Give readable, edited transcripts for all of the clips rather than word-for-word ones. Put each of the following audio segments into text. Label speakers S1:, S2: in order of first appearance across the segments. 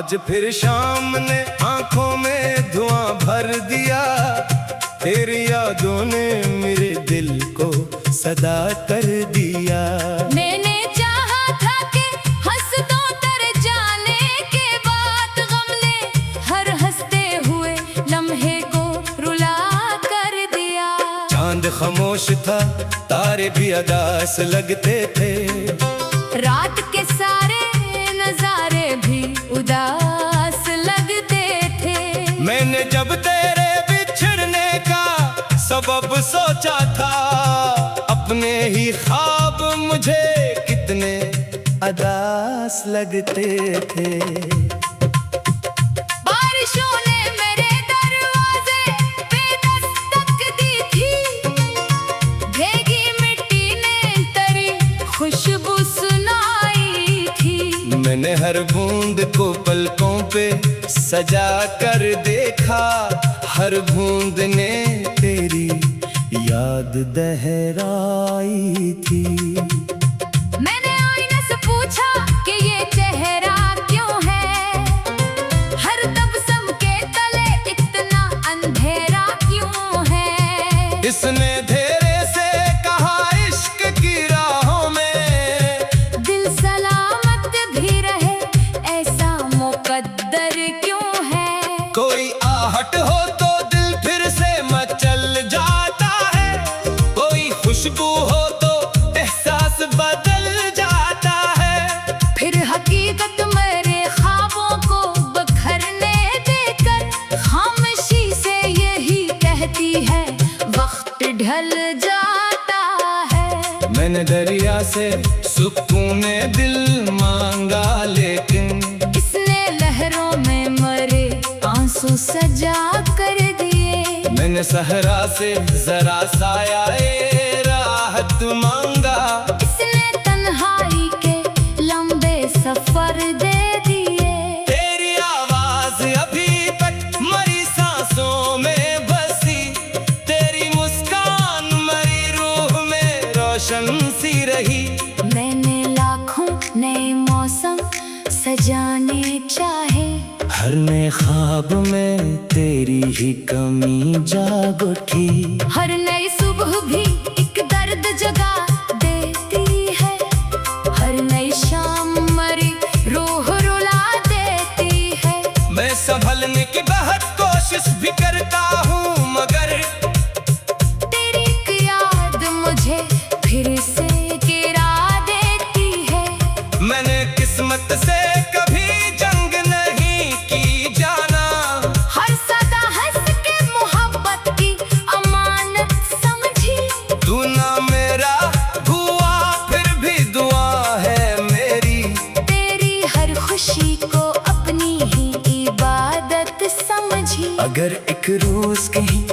S1: आज फिर शाम ने आंखों में धुआं भर दिया, तेरी यादों ने मेरे दिल को सदा कर दिया।
S2: मैंने चाहा था कि हंस दो तर जाने के बाद, गम ने हर हंसते हुए लम्हे को रुला कर दिया।
S1: चांद खामोश था, तारे भी अदास लगते थे,
S2: रात के सारे नजारे भी उदास लगते थे।
S1: मैंने जब तेरे बिछड़ने का सबब सोचा था, अपने ही ख्वाब मुझे कितने अदास लगते थे।
S2: बारिशों ने मेरे दरवाजे पे दस्तक दी थी, भीगी मिट्टी ने तेरी खुशबू सुनाई थी।
S1: मैंने हर बूंद को पलकों पे सजा कर देखा, हर बूंद ने तेरी याद दहराई थी।
S2: मैंने आईने से पूछा कि ये चेहरा क्यों है, हर तबस्सुम के तले इतना अंधेरा क्यों है।
S1: इसने धेरे से कहा इश्क की राहों में
S2: दिल सलामत भी रहे, ऐसा मुकद्दर क्यों है।
S1: कोई आहट हो तो दिल फिर से मचल जाता है, कोई खुशबू हो तो एहसास बदल जाता है।
S2: फिर हकीकत मेरे ख्वाबों को बखरने देकर खामोशी से यही कहती है, वक्त ढल जाता है।
S1: मैंने दरिया से सुकून दिल मांगा, लेकिन
S2: इसने लहरों में मरे आंसू सजा कर दिए।
S1: मैंने सहरा से जरा साया राहत मांगा,
S2: इसने तन्हाई के लंबे सफर दे दिए।
S1: तेरी आवाज अभी तक मरी सांसों में बसी, तेरी मुस्कान मरी रूह में रोशन सी रही।
S2: मैंने लाखों नए मौसम सजाने चाहे,
S1: हर नए ख्वाब में तेरी ही कमी जाग उठी।
S2: हर नई सुबह भी एक दर्द जगा देती है, हर नई शाम मरी रूह रुला देती है।
S1: मैं संभलने की बहुत कोशिश भी करता हूँ, मगर
S2: तेरी एक याद मुझे फिर से गिरा देती है।
S1: मैंने किस्मत से कभी जंग नहीं की जाना,
S2: हर सदा हंस के मोहब्बत की अमानत समझी।
S1: तू ना मेरा हुआ फिर भी दुआ है मेरी,
S2: तेरी हर खुशी को अपनी ही इबादत समझी।
S1: अगर एक रोज कहीं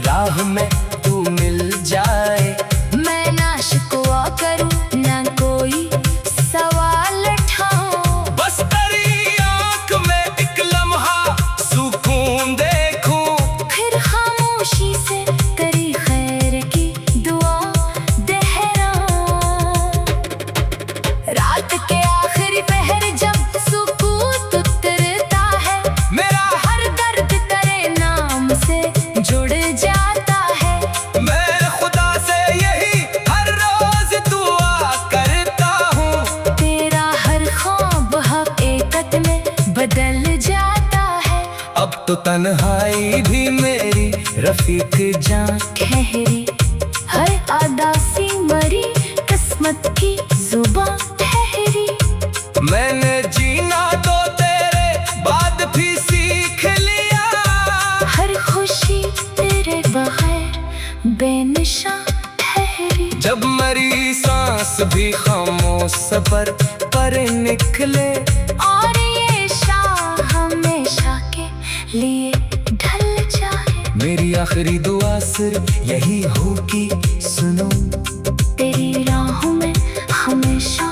S1: राह में तू मिल जाए,
S2: मैं ना शिकवा करूं ना कोई सवाल उठाऊं,
S1: बस तेरी आंख में एक लम्हा सुकून देखूं।
S2: फिर खामोशी से तेरी खैर की दुआ दोहराऊं। रात के आखिरी पहर जब सुकूत उतरता है,
S1: मेरा
S2: हर दर्द तेरे नाम से जुड़ जाता है।
S1: मैं खुदा से यही हर रोज दुआ करता हूँ,
S2: तेरा हर ख्वाब हकीकत में बदल जाता है।
S1: अब तो तन्हाई भी मेरी रफीक जान
S2: ठहरी, हर अदासी मरी किस्मत की जुबां ठहरी।
S1: मैंने जीना तो तेरे बाद भी सीख लिया,
S2: हर खुशी तेरे बगैर बेनिशान ठहरी।
S1: जब मरी सांस भी खामोश सफर पर निकले,
S2: और ये शाह हमेशा के लिए ढल जाए।
S1: मेरी आखिरी दुआ सिर्फ यही हो कि सुनो,
S2: तेरी राहों में हमेशा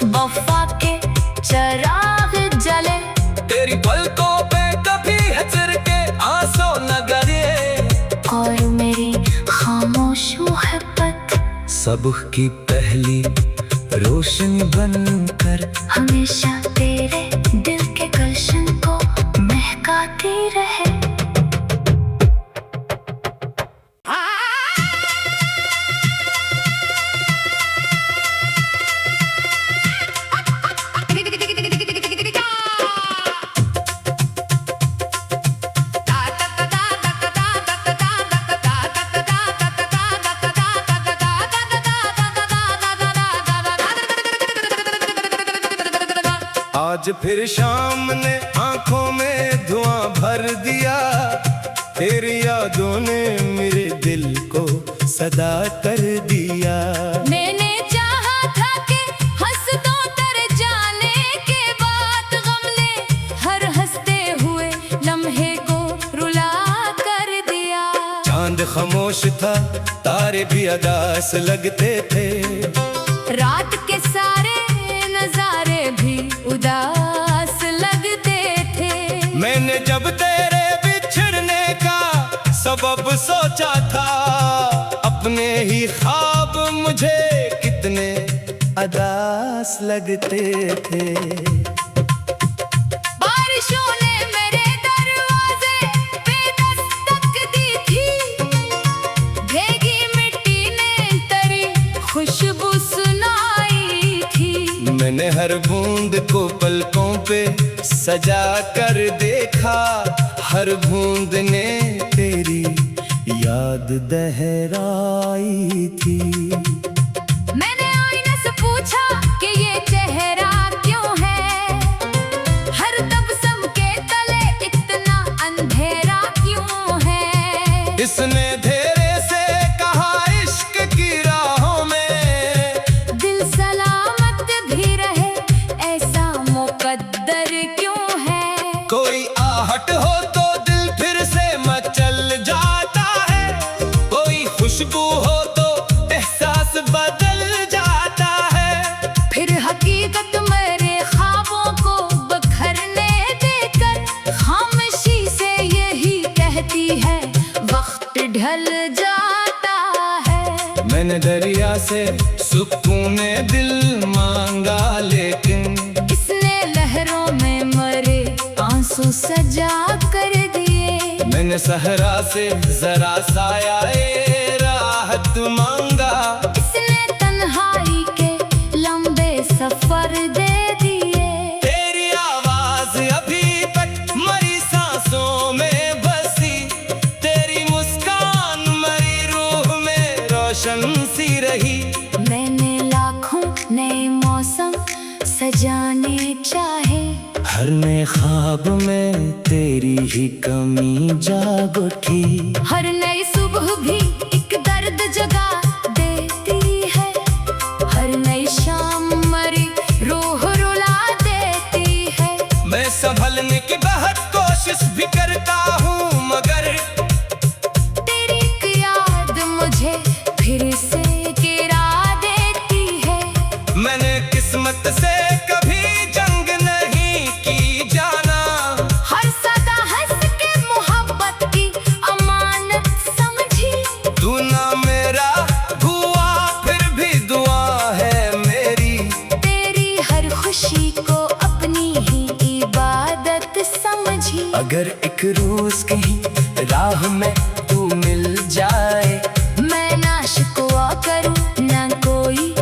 S2: वफा के चिराग जले।
S1: तेरी पलकों पे कभी हंसर के आंसू न गिरे,
S2: और मेरी खामोश मोहब्बत
S1: सुबह की पहली रोशनी बनकर
S2: हमेशा तेरे दिल के गुलशन को
S1: आज फिर शाम ने आंखों में धुआं भर दिया, तेरी यादों ने मेरे दिल को सदा कर दिया।
S2: मैंने चाहा था कि हंस दो तर जाने के बाद, गम ने हर हंसते हुए लम्हे को रुला कर दिया।
S1: चांद खामोश था, तारे भी अदास लगते थे,
S2: रात के सारे नजारे भी उदास लगते थे।
S1: मैंने जब तेरे बिछड़ने का सबब सोचा था, अपने ही ख्वाब मुझे कितने अदास लगते थे।
S2: बारिशों ने मेरे दरवाजे पे दस्तक दी थी, भीगी मिट्टी ने तेरी खुशबू सुनाई थी।
S1: मैंने हर बूंद को पलकों पे सजा कर देखा, हर बूंद ने तेरी याद दहराई थी।
S2: मैंने आईने से पूछा कि ये चेहरा क्यों है, हर तबस्सुम के तले इतना अंधेरा क्यों है।
S1: इसने धीरे से कहा, इश्क की राहों में
S2: दिल सलामत भी रहे, ऐसा मुकद्दर क्यों है।
S1: कोई आहट हो तो दिल फिर से मचल जाता है, कोई खुशबू हो तो एहसास बदल जाता है।
S2: फिर हकीकत मेरे ख्वाबों को बखरने देकर खामोशी से यही कहती है, वक्त ढल जाता है।
S1: मैंने दरिया से सुकून दिल मांगा, लेकिन
S2: इसने लहरों में मरे आंसू सजा कर दिए।
S1: मैंने सहरा से जरा साया राहत मांगा,
S2: इसने तन्हाई के लंबे सफर दे दिए।
S1: तेरी आवाज अभी तक मरी सांसों में बसी, तेरी मुस्कान मरी रूह में रोशन सी रही।
S2: मैंने लाखों नए मौसम सजाने चाहे,
S1: हर नए ख्वाब में तेरी ही कमी जाग उठी।
S2: हर नई सुबह भी एक दर्द जगा देती है, हर नई शाम मरी रूह रुला देती है।
S1: मैं संभलने की बहुत कोशिश भी करता हूँ, मगर
S2: तेरी एक याद मुझे फिर से गिरा देती है।
S1: मैंने किस्मत से कभी जंग नहीं की जाना,
S2: हर सदा हंस के मोहब्बत की अमानत समझी।
S1: तू ना मेरा हुआ फिर भी दुआ है मेरी,
S2: तेरी हर खुशी को अपनी ही इबादत समझी।
S1: अगर एक रोज कहीं राह में तू मिल जाए,
S2: मैं ना शिकवा करूं ना कोई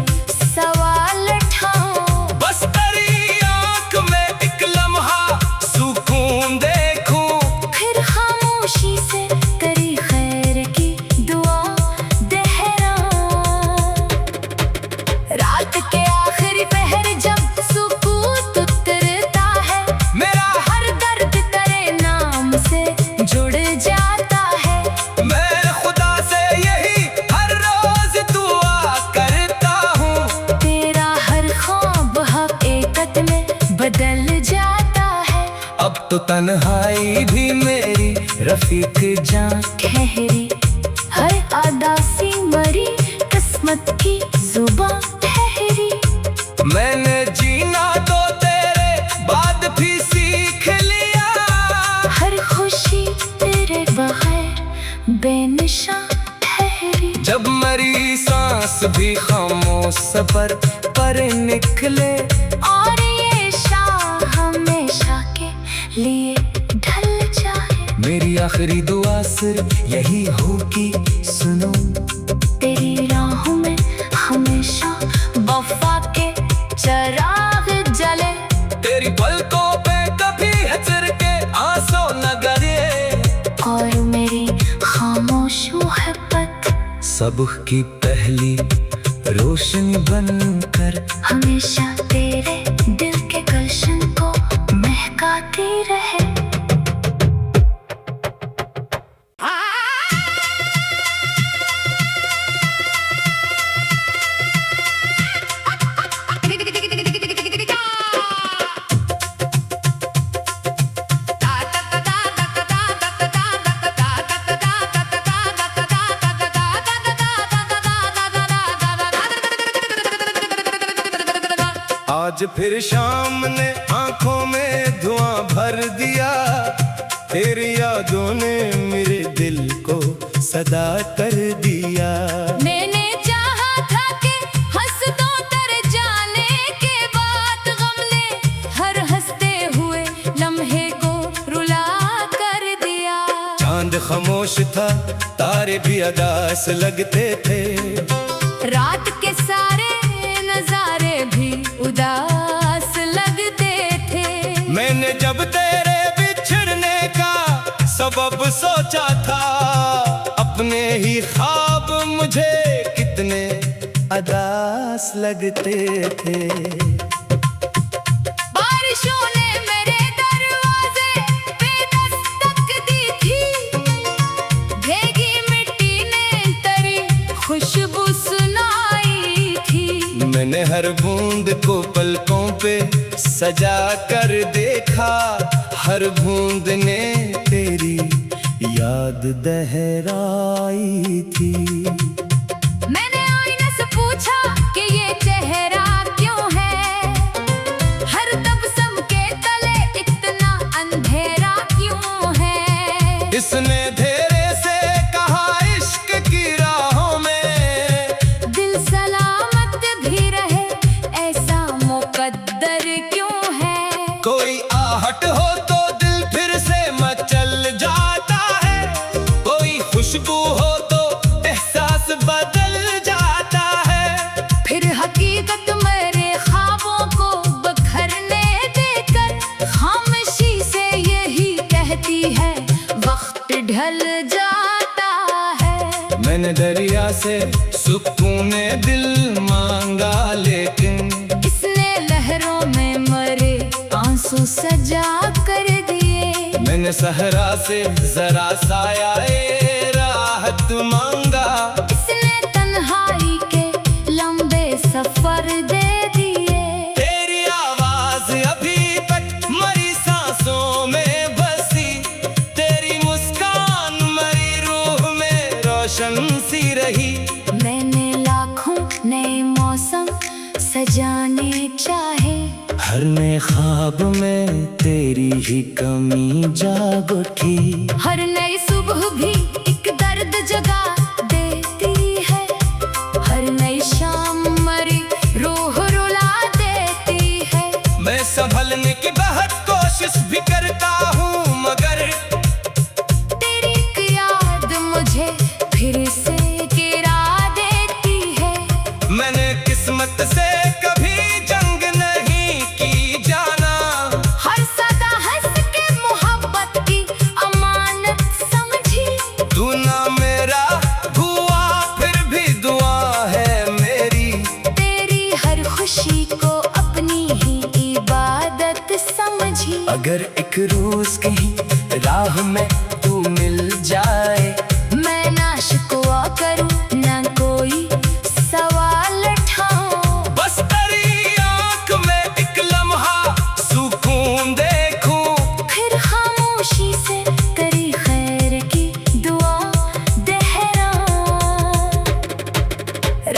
S2: सवाल उठाऊं,
S1: बस तेरी आंख में एक लम्हा सुकून देखूं।
S2: फिर खामोशी से तेरी खैर की दुआ दोहराऊं। रात के आखिरी पहर जब सुकूत उतरता है,
S1: मेरा
S2: हर दर्द तेरे नाम से जुड़ जाता है।
S1: मैं खुदा से यही हर रोज दुआ करता हूँ,
S2: तेरा हर ख्वाब हकीकत में बदल जाता है।
S1: अब तो तन्हाई भी मेरी रफीक जान
S2: ठहरी, हर आदासी मरी किस्मत की जुबां ठहरी।
S1: मैंने जीना तो तेरे बाद भी सीख लिया,
S2: हर खुशी तेरे बगैर बेनिशा ठहरी।
S1: जब मरी सांस भी खामोश सफर पर निकले,
S2: और ये शाह हमेशा के लिए ढल जाए।
S1: मेरी आखिरी दुआ सिर्फ यही हो कि सुनो,
S2: तेरी राहों में हमेशा वफा के चराग जले।
S1: तेरी पलकों पे कभी हजर के आंसू न गिरे,
S2: और मेरी खामोश मोहब्बत
S1: सुबह की पहली रोशनी बनकर
S2: हमेशा तेरे दिल के गुलशन को
S1: आज फिर शाम ने आंखों में धुआं भर दिया, तेरी यादों ने मेरे दिल को सदा कर दिया।
S2: मैंने चाहा था कि हंस दो तर जाने के बाद, गम ने हर हंसते हुए लम्हे को रुला कर दिया।
S1: चांद खामोश था, तारे भी अदास लगते थे,
S2: रात के सारे नजारे भी उदास लगते थे।
S1: मैंने जब तेरे बिछड़ने का सबब सोचा था, अपने ही ख्वाब मुझे कितने अदास लगते थे।
S2: बारिशों ने मेरे दरवाजे पे दस्तक दी थी, भीगी मिट्टी ने तेरी खुशबू सुनाई थी।
S1: मैंने हर बूंद को पलकों पे सजा कर देखा, हर बूंद ने तेरी याद दहराई थी।
S2: मैंने आईने से पूछा कि ये चेहरा क्यों है, हर तबस्सुम के तले इतना अंधेरा क्यों है।
S1: इसने धेरे से कहा इश्क की राहों में
S2: दिल सलामत भी रहे, ऐसा मुकद्दर क्यों है।
S1: कोई आहट हो तो दिल फिर से मचल जाता है, कोई खुशबू हो तो एहसास बदल जाता है।
S2: फिर हकीकत मेरे ख्वाबों को बखरने देकर खामोशी से यही कहती है, वक्त ढल जाता है।
S1: मैंने दरिया से सुकून दिल मांगा, लेकिन
S2: इसने लहरों में मरे आंसू सजा कर दिए।
S1: मैंने सहरा से जरा साया राहत मांगा,
S2: इसने तन्हाई के लंबे सफर दे दिए।
S1: तेरी आवाज अभी तक मरी सांसों में बसी, तेरी मुस्कान मरी रूह में रोशन सी रही।
S2: मैंने लाखों नए मौसम सजाने चाहे,
S1: हर नए ख्वाब में तेरी ही कमी जाग उठी।
S2: हर नई सुबह भी एक दर्द जगा देती है, हर नई शाम मरी रूह रुला देती है।
S1: मैं संभलने की बहुत कोशिश भी करता हूँ, मगर
S2: तेरी एक याद मुझे फिर से गिरा देती है।
S1: मैंने किस्मत से कभी जंग नहीं की जाना,
S2: हर सदा हंस के मोहब्बत की अमानत समझी।
S1: तू ना मेरा हुआ फिर भी दुआ है मेरी,
S2: तेरी हर खुशी को अपनी ही इबादत समझी।
S1: अगर एक रोज कहीं राह में तू मिल जाए,
S2: मैं ना शिकवा करूं ना कोई सवाल उठाऊं,
S1: बस तेरी आंख में एक लम्हा सुकून देखूं।
S2: फिर खामोशी से तेरी खैर की दुआ दोहराऊं।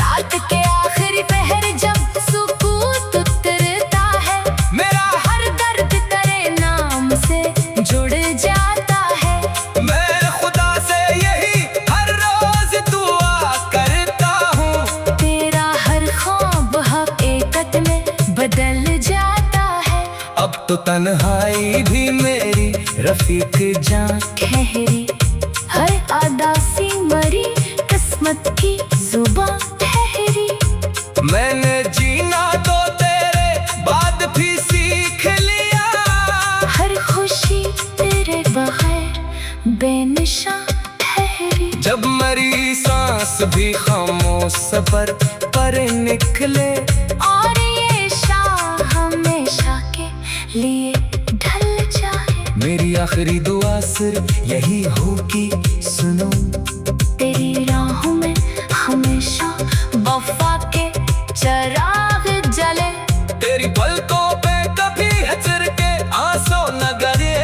S2: रात के आखिरी पहर जब सुकूत उतरता है,
S1: मेरा
S2: हर दर्द तेरे नाम से जुड़ जाता है।
S1: मैं खुदा से यही हर रोज दुआ करता हूँ,
S2: तेरा हर ख्वाब हकीकत में बदल जाता है।
S1: अब तो तन्हाई भी मेरी रफीक जान
S2: ठहरी, हर अदासी मरी किस्मत की जुबां ठहरी।
S1: मैंने जीना तो तेरे बाद भी सीख लिया,
S2: हर खुशी तेरे बगैर बेनिशान ठहरी।
S1: जब मरी सांस भी खामोश सफर पर निकले,
S2: और ये शाह हमेशा के लिए ढल जाए।
S1: मेरी आखिरी दुआ सिर्फ यही हो कि सुनो,
S2: तेरी राहों में हमेशा वफा के चराग जले।
S1: तेरी पलकों पे कभी हचर के आंसू न गिरे,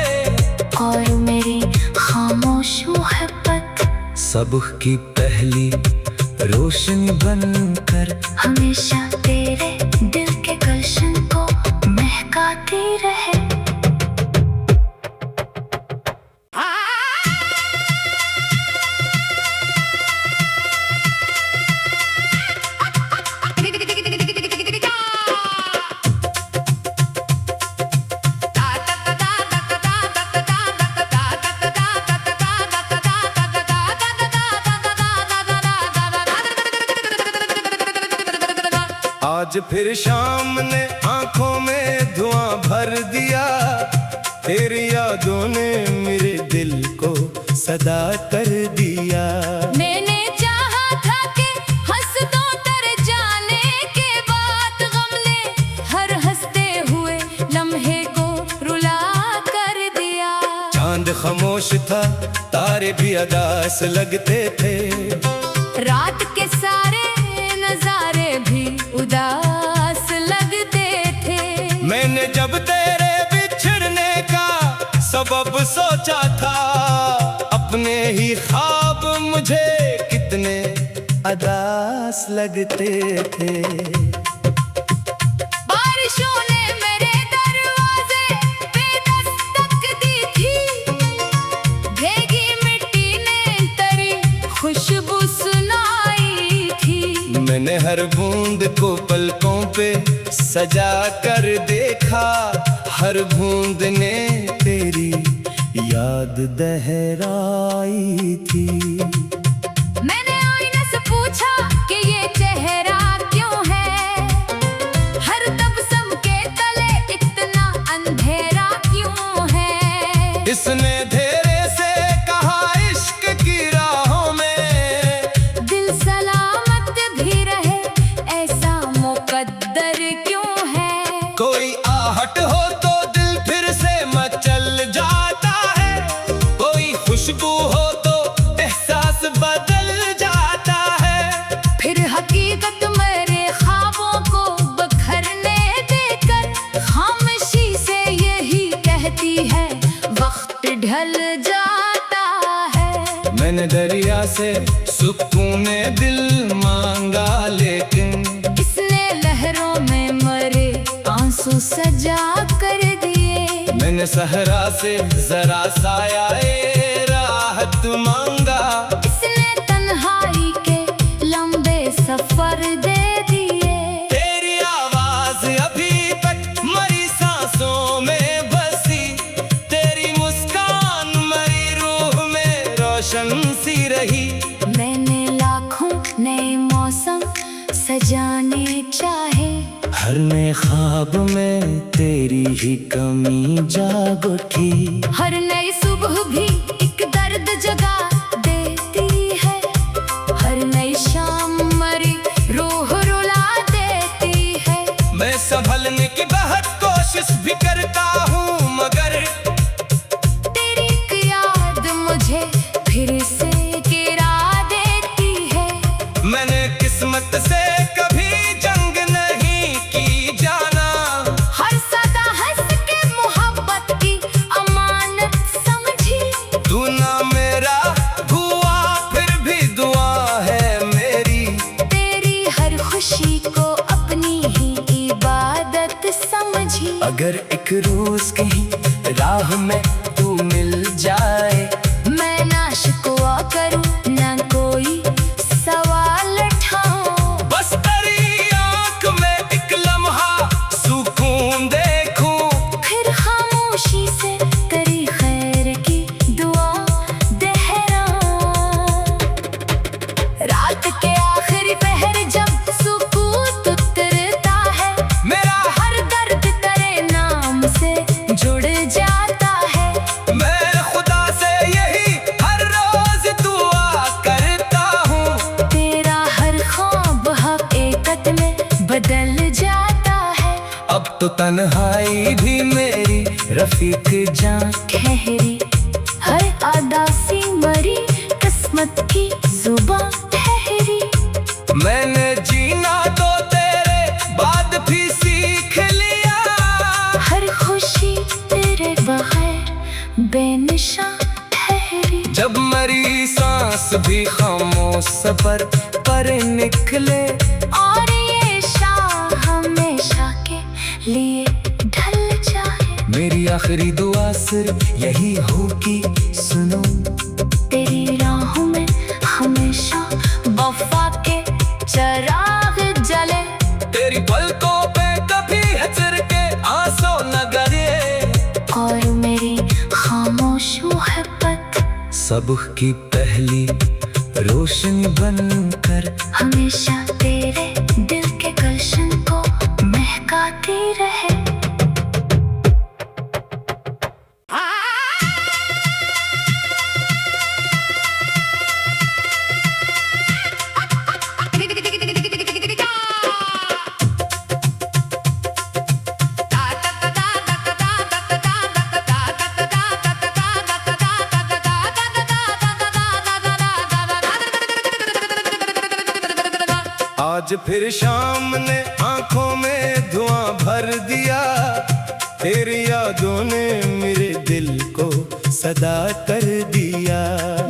S2: और मेरी खामोश मोहब्बत
S1: सुबह की पहली रोशनी बनकर
S2: हमेशा तेरे दिल के गुलशन को गाती रहे।
S1: आज फिर शाम ने आंखों में धुआं भर दिया, तेरी यादों ने मेरे दिल को सदा कर दिया।
S2: मैंने चाहा था कि हंस दो तर जाने के बाद, गम ने हर हंसते हुए लम्हे को रुला कर दिया।
S1: चांद खामोश था, तारे भी अदास लगते थे,
S2: रात के सारे नजारे भी उदास लगते थे।
S1: मैंने जब तेरे बिछड़ने का सबब सोचा था, अपने ही ख्वाब मुझे कितने अदास लगते थे।
S2: बारिशों ने मेरे दरवाजे पे दस्तक दी थी, भीगी मिट्टी ने तेरी खुशबू सुनाई थी।
S1: मैंने हर बूंद को पलकों पे सजा कर देखा, हर बूंद ने तेरी याद दहराई थी।
S2: मैंने आईने से पूछा कि ये चेहरा क्यों है, हर तबस्सुम के तले इतना अंधेरा क्यों है।
S1: इसने धेरे से कहा इश्क की राहों में
S2: दिल सलामत भी रहे, ऐसा मुकद्दर क्यों है।
S1: कोई आहट हो तो दिल फिर से मचल जाता है, कोई खुशबू हो तो एहसास बदल जाता है।
S2: फिर हकीकत मेरे ख्वाबों को बखरने देकर खामोशी से यही कहती है, वक्त ढल जाता है।
S1: मैंने दरिया से सुकून दिल मांगा, लेकिन
S2: इसने लहरों में मरे आंसू सजा कर दिए।
S1: मैंने सहरा से जरा साया राहत मांगा,
S2: इसने तन्हाई के लंबे सफर दे दिए।
S1: तेरी आवाज अभी तक मरी सांसों में बसी, तेरी मुस्कान मरी रूह में रोशन सी रही।
S2: मैंने लाखों नए मौसम सजाने चाहे,
S1: हर नए ख्वाब में तेरी ही कमी जाग उठी।
S2: हर नई सुबह भी एक दर्द जगा देती है, हर नई शाम मरी रूह रुला देती है।
S1: मैं संभलने की बहुत कोशिश भी करता हूँ, मगर
S2: तेरी एक याद मुझे फिर से गिरा देती है।
S1: मैंने किस्मत से कभी जंग नहीं की जाना,
S2: हर सदा हंस के मोहब्बत की अमानत समझी।
S1: तू ना मेरा हुआ फिर भी दुआ है मेरी,
S2: तेरी हर खुशी को अपनी ही इबादत समझी।
S1: अगर एक रोज कहीं राह में तू मिल जाए,
S2: मैं ना शिकवा करूं ना कोई सवाल उठाऊं,
S1: बस तेरी आंख में एक लम्हा सुकून देखूं।
S2: फिर खामोशी से तेरी खैर की दुआ दोहराऊं। रात के आखिरी पहर जब सुकूत उतरता है,
S1: मेरा
S2: हर दर्द तेरे नाम से जुड़ जाता है।
S1: मैं खुदा से यही हर रोज दुआ करता हूँ,
S2: तेरा हर ख्वाब हकीकत में बदल जाता है।
S1: अब तो तन्हाई भी मेरी रफीक जान
S2: ठहरी, हर अदासी मरी किस्मत की जुबान ठहरी।
S1: मैंने जीना तो तेरे बाद भी सीख लिया,
S2: हर खुशी तेरे बगैर बेनिशा ठहरी।
S1: जब मरी सांस भी खामोश सफर पर निकले,
S2: और ये शाम हमेशा के लिए ढल
S1: आखिरी दुआ सिर्फ यही हो कि सुनो,
S2: तेरी राहों में हमेशा वफा के चिराग जले,
S1: तेरी पलकों पे कभी हजर के आंसू न गिरे,
S2: और मेरी खामोश मोहब्बत
S1: सुबह की पहली रोशनी बनकर
S2: हमेशा तेरे दिल के गुलशन को महकाती रहे।
S1: आज फिर शाम ने आंखों में धुआं भर दिया, तेरी यादों ने मेरे दिल को सदा कर दिया।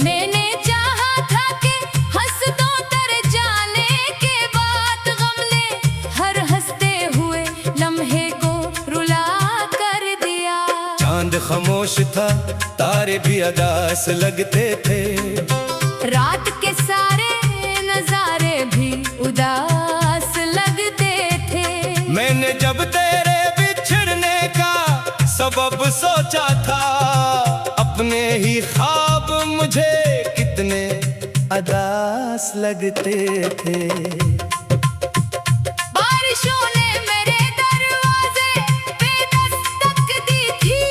S2: मैंने चाहा था कि हंस दो तेरे जाने के बाद, गम ने हर हंसते हुए लम्हे को रुला कर दिया।
S1: चांद खामोश था, तारे भी अदास लगते थे,
S2: रात के सारे नजारे भी उदास लगते थे।
S1: मैंने जब तेरे बिछड़ने का सबब सोचा था, अपने ही ख्वाब मुझे कितने अदास लगते थे।
S2: बारिशों ने मेरे दरवाजे पे दस्तक दी थी,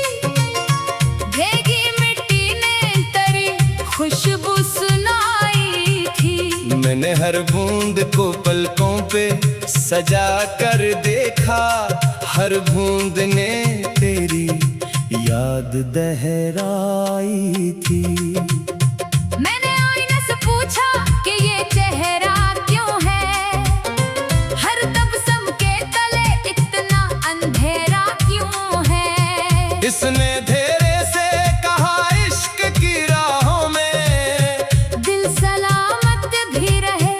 S2: भीगी मिट्टी ने तेरी खुशबू सुनाई थी।
S1: मैंने हर बूंद को पलकों पे सजा कर देखा, हर बूंद ने तेरी याद दहराई थी।
S2: मैंने आईने से पूछा कि ये चेहरा क्यों है, हर तबस्सुम के तले इतना अंधेरा क्यों है।
S1: इसने धीरे से कहा इश्क की राहों में
S2: दिल सलामत भी रहे,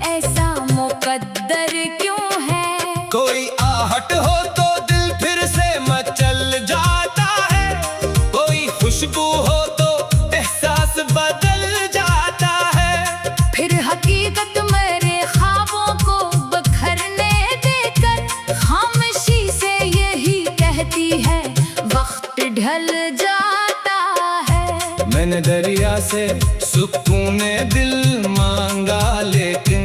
S2: ऐसा मुकद्दर क्यों है।
S1: कोई आहट हो तो दिल फिर से मचल जाता है, कोई खुशबू हो तो एहसास बदल जाता है।
S2: फिर हकीकत मेरे ख्वाबों को बखरने देकर खामोशी से यही कहती है, वक्त ढल जाता है।
S1: मैंने दरिया से सुकून दिल मांगा, लेकिन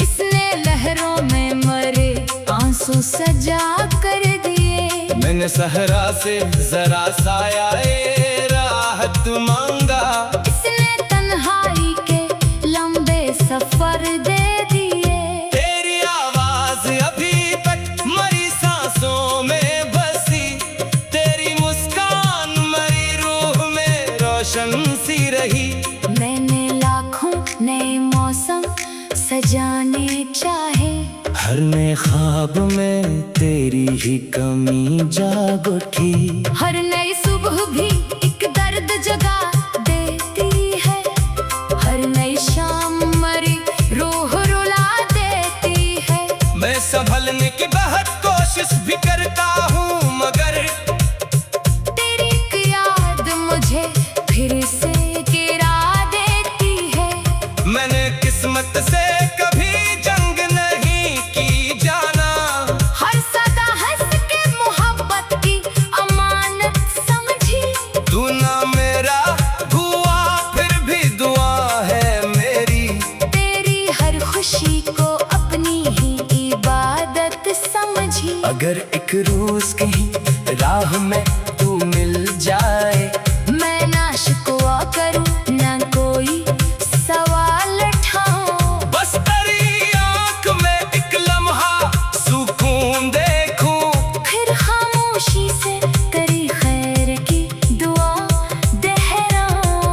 S2: इसने लहरों में मरे आंसू सजा कर दिए।
S1: मैंने सहरा से जरा साया राहत मांगा,
S2: इसने तन्हाई के लंबे सफर दे दिए।
S1: तेरी आवाज अभी तक मरी सांसों में बसी, तेरी मुस्कान मरी रूह में रोशन सी रही।
S2: मैंने लाखों नए मौसम सजाने चाहे,
S1: हर नए ख्वाब में तेरी ही कमी जाग उठी।
S2: हर नई सुबह भी एक दर्द जगा देती है, हर नई शाम मरी रूह रुला देती है।
S1: मैं संभलने की बहुत कोशिश भी करता हूँ, मगर
S2: तेरी एक याद मुझे फिर से गिरा देती है।
S1: मैंने किस्मत से कभी जंग नहीं की जाना,
S2: हर सदा हंस के मोहब्बत की अमानत समझी।
S1: तू ना मेरा हुआ फिर भी दुआ है मेरी,
S2: तेरी हर खुशी को अपनी ही इबादत समझी।
S1: अगर एक रोज कहीं राह में तू मिल जाए,
S2: मैं ना शिकवा करूं ना कोई सवाल उठाऊं,
S1: बस तेरी आंख में एक लम्हा सुकून देखूं।
S2: फिर खामोशी से तेरी खैर की दुआ दोहराऊं।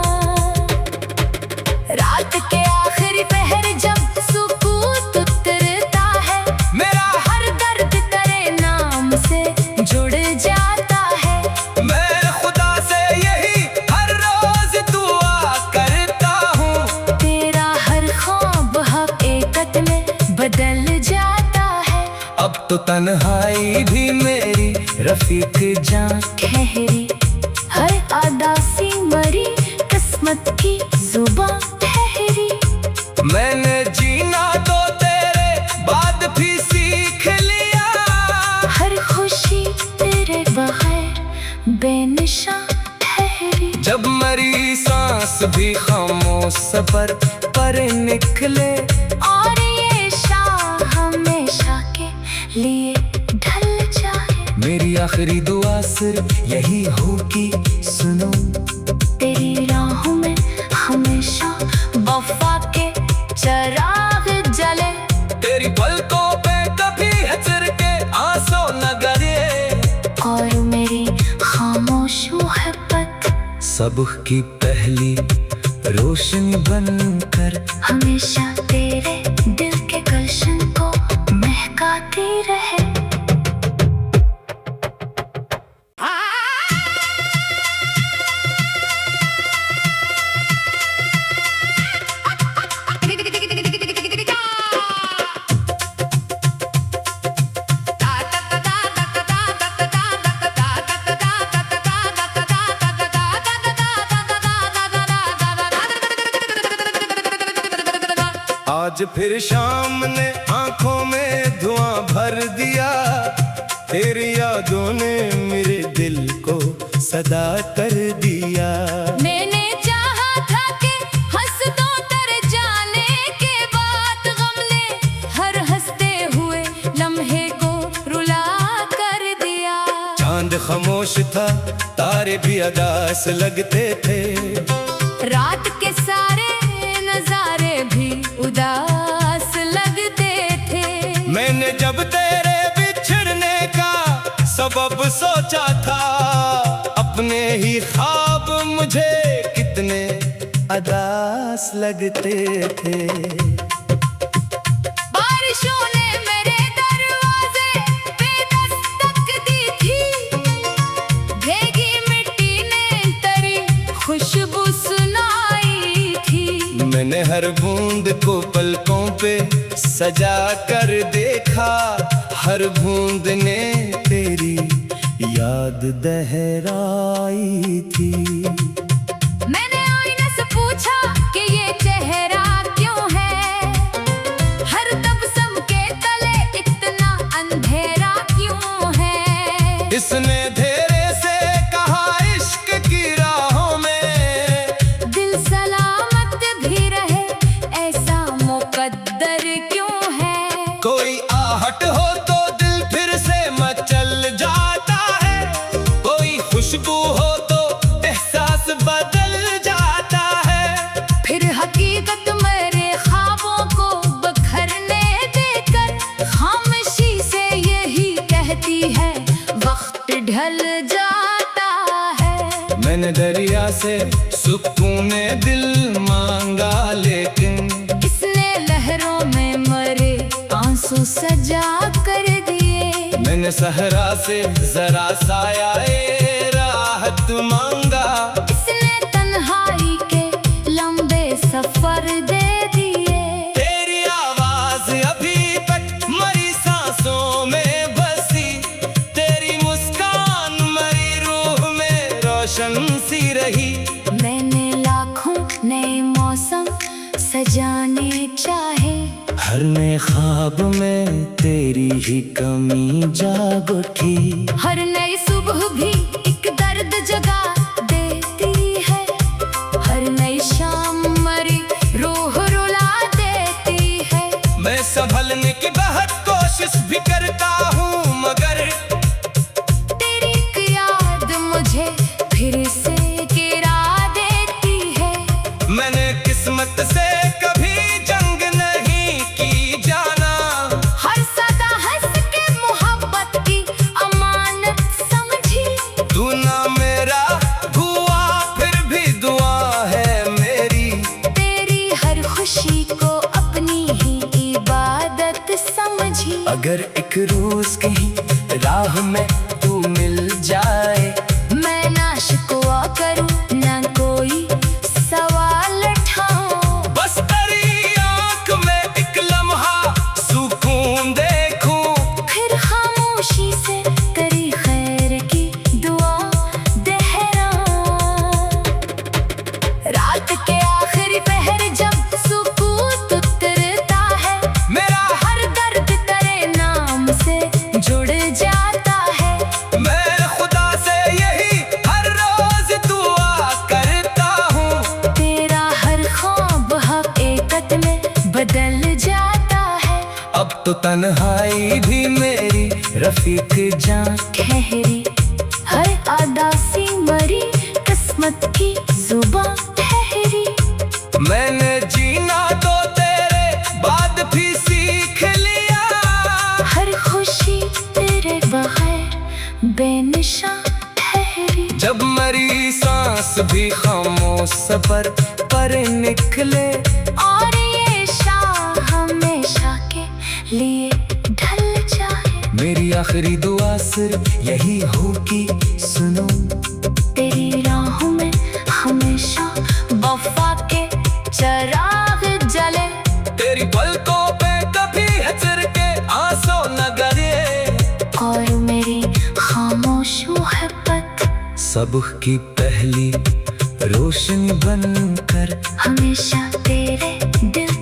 S2: रात के आखिरी पहर जब सुकूत उतरता है,
S1: मेरा
S2: हर दर्द तेरे नाम से जुड़ जाता है।
S1: मैं खुदा से यही हर रोज दुआ करता हूँ,
S2: तेरा हर ख्वाब हकीकत में बदल जाता है।
S1: अब तो तन्हाई भी मेरी रफीक जान
S2: ठहरी, हर अदा सी मरी किस्मत की जुबां ठहरी।
S1: मैंने जीना तो तेरे बाद भी सीख लिया,
S2: हर खुशी तेरे बगैर बेनिशा ठहरी।
S1: जब मरी सांस भी खामोश सफर पर निकले,
S2: और ये शाह हमेशा के लिए ढल जाए।
S1: मेरी आखिरी दुआ सिर्फ यही हो कि सुनो,
S2: तेरी राहों में हमेशा वफा के चिराग जले।
S1: तेरी पलकों पे कभी हंसर के आंसू न गिरे,
S2: और मेरी खामोश मोहब्बत
S1: सबक की पहली रोशनी बनकर
S2: हमेशा तेरे दिल के गुलशन को महकाती रहे।
S1: आज फिर शाम ने आंखों में धुआं भर दिया, तेरी यादों ने मेरे दिल को सदा कर दिया।
S2: मैंने चाहा था कि हंस दो तर जाने के बाद, गम ने हर हंसते हुए लम्हे को रुला कर दिया।
S1: चांद खामोश था, तारे भी अदास लगते थे,
S2: रात के सारे नजारे भी उदास लगते थे।
S1: मैंने जब तेरे बिछड़ने का सबब सोचा था, अपने ही ख्वाब मुझे कितने अदास लगते थे।
S2: बारिशों ने मेरे दरवाजे पे दस्तक दी थी, भीगी मिट्टी ने तेरी खुशबू सुनाई थी।
S1: मैंने हर बूंद को पलकों पे सजा कर देखा, हर बूंद ने तेरी याद दहराई थी।
S2: मैंने आईने से पूछा कि ये चेहरा क्यों है, हर तबस्सुम के तले इतना अंधेरा क्यों है।
S1: इसने धेरे से कहा इश्क की राहों में
S2: दिल सलामत भी रहे, ऐसा मुकद्दर क्यों है।
S1: कोई आहट हो तो दिल फिर से मचल जाता है, कोई खुशबू हो तो एहसास बदल जाता है।
S2: फिर हकीकत मेरे ख्वाबों को बखरने देकर खामोशी से यही कहती है, वक्त ढल जाता है।
S1: मैंने दरिया से सुकून दिल मांगा, लेकिन
S2: इसने लहरों में मरे आंसू सजा कर दिए।
S1: मैंने सहरा से जरा साया राहत मांगा,
S2: इसने तन्हाई के लंबे सफर दे दिए।
S1: तेरी आवाज अभी तक मरी सांसों में बसी, तेरी मुस्कान मरी रूह में रोशन सी रही।
S2: मैंने लाखों नए मौसम सजाने चाहे,
S1: हर नए ख्वाब में तेरी ही कमी जाग उठी।
S2: हर नई सुबह भी एक दर्द जगा देती है, हर नई शाम मरी रूह रुला देती है।
S1: मैं संभलने की बहुत कोशिश भी करता हूँ, मगर
S2: तेरी एक याद मुझे फिर से गिरा देती है।
S1: मैंने किस्मत से कभी जंग नहीं की जाना,
S2: हर सदा हंस के मोहब्बत की अमानत समझी।
S1: तू ना मेरा हुआ फिर भी दुआ है मेरी,
S2: तेरी हर खुशी को अपनी ही इबादत समझी।
S1: अगर एक रोज कहीं राह में तू मिल जाए,
S2: मैं ना शिकवा करूं ना कोई सवाल उठाऊं,
S1: बस तेरी आंख में एक लम्हा सुकून देखूं।
S2: फिर
S1: तन्हाई भी मेरी रफीक जान
S2: ठहरी, हर अदासी मरी, किस्मत की जुबां ठहरी।
S1: मैंने जीना तो तेरे बाद भी सीख लिया,
S2: हर खुशी तेरे बगैर बेनिशान ठहरी।
S1: जब मरी सांस भी खामोश सफर पर निकले,
S2: और ये शाह हमेशा के लिए ढल जाए।
S1: मेरी आखिरी दुआ सिर्फ यही हो कि सुनो,
S2: तेरी राहों में हमेशा वफा के चिराग जले।
S1: तेरी पलकों पे कभी हंसर के आंसू न गिरे,
S2: और मेरी खामोश मोहब्बत
S1: सुबह की पहली रोशनी बनकर
S2: हमेशा तेरे दिल